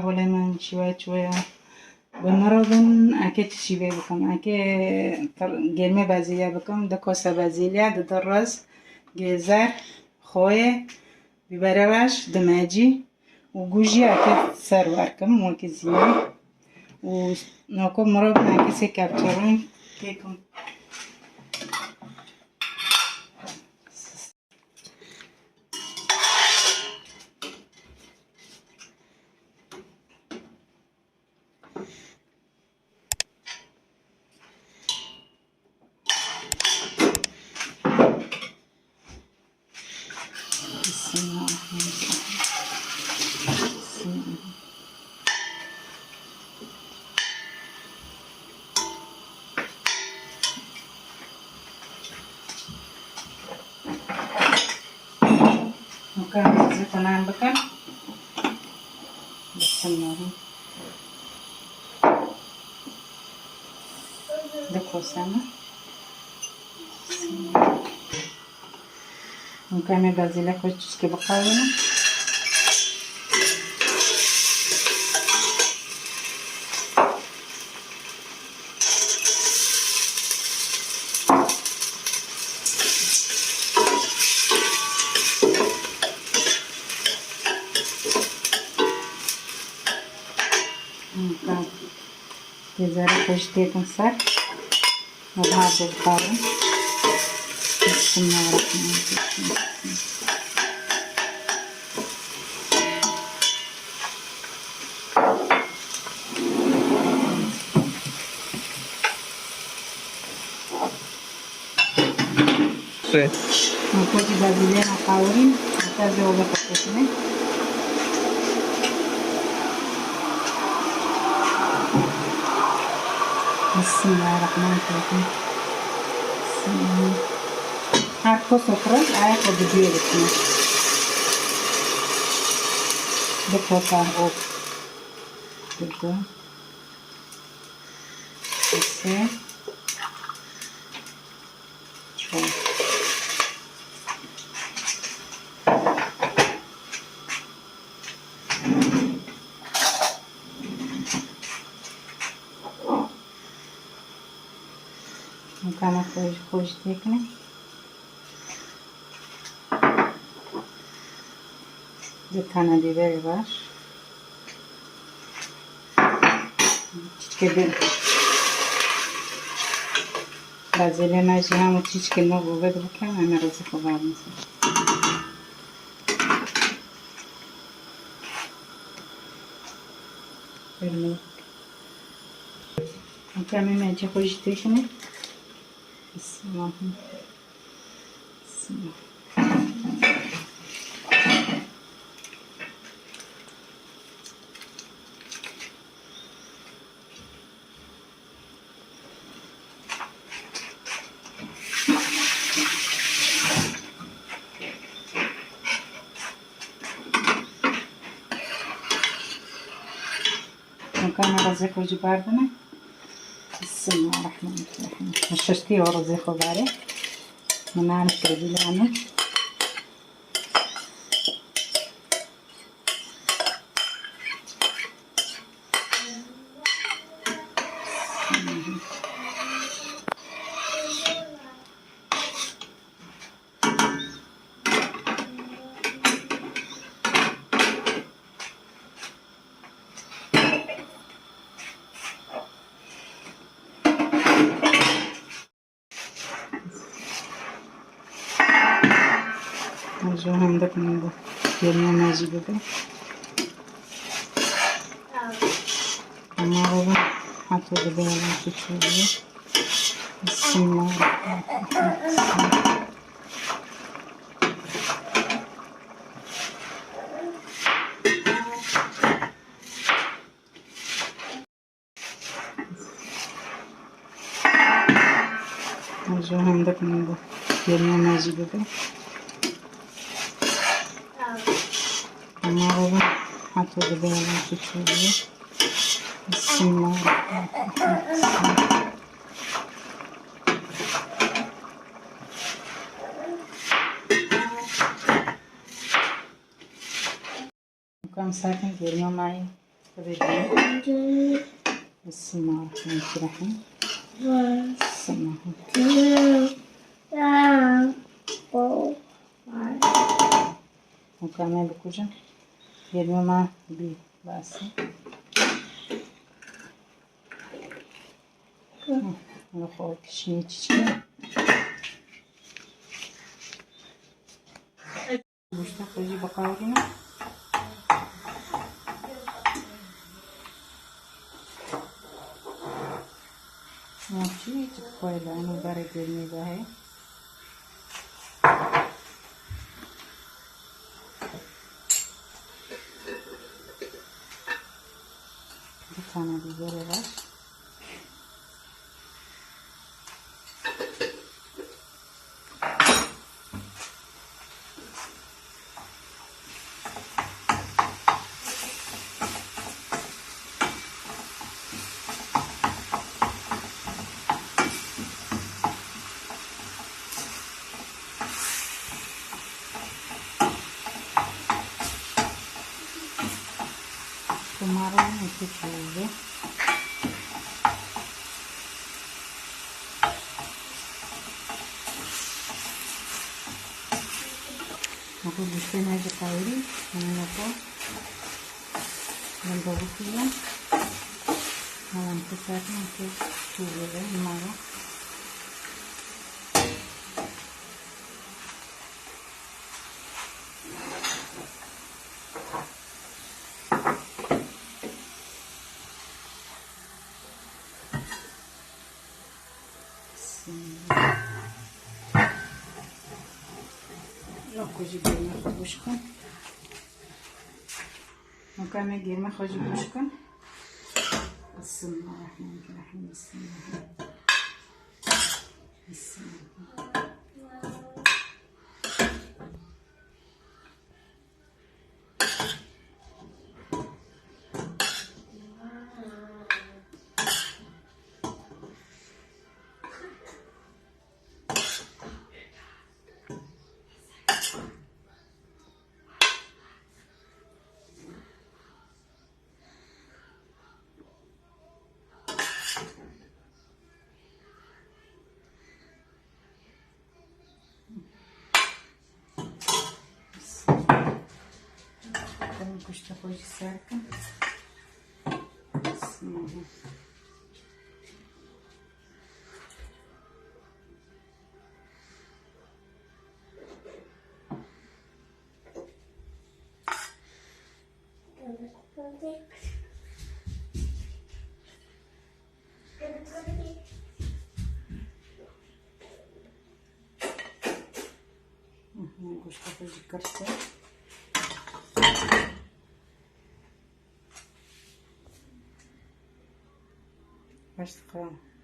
ولی من شویه به مرادن اگه چی بکنم اگه گرمه بازیله بکنم ده کاسه بازیله ده درز گزر خواه بیبره ده ماجی و گوجی اگه سر ورکم موکی زیاد و نوکو مرادن اگه سی کپچرون که کن ممكن زيتون بكر بسم الله ده كوسانة ممكن بازيلك وتشكي بقاونا Gezerek vejetetin sar. Hazır bakalım. Bismillahirrahmanirrahim. Pode vasilhar na paurinha, fazer o bacate, né? Bismillahirrahmanirrahim. Harko sofra, ayak o gidiyor etme. Bu kadar o. Burada. Ise. Çok. Mukana koş tekne. Bir tane biberi var. Çiçke bir Braziliana jihamu çiçke no bubed bukan ana razı kovarmış. Vermek. Mukana mece koş tekne. Bismillah. Bismillah. مكان رزق وجباردنا بسم الله الرحمن الرحيم هششتي ورزق وباري منعنا كردي لعنة जो हम तक खेलने मजी पे हमारा हाथों के बेला कुछ हो गया जो हम तक खेलने मजी पे हमारा हाथों के बेला कुछ हो गया Kung sa akin, girma mai بدي بسم الله الرحمن الرحيم. بسم الله. مكمل بکوچم گرمه ما بی باسی رو خواه کشنی چیچکه بوشتا خوشی بقاوگینا چی خواه لانو برای گرمی باهی بخانه بیزاره باش Tomaram esse tudo. Aku bikin aja kali, ini apa? Dan bagusnya, malam kita nanti coba deh malam. خوشی گرمه خود گوش کن مکانه گرمه خوشی گوش کن بسم الله الرحمن الرحیم بسم الله بسم الله Gosto de cerca. Assim. Gosto de café. Başka.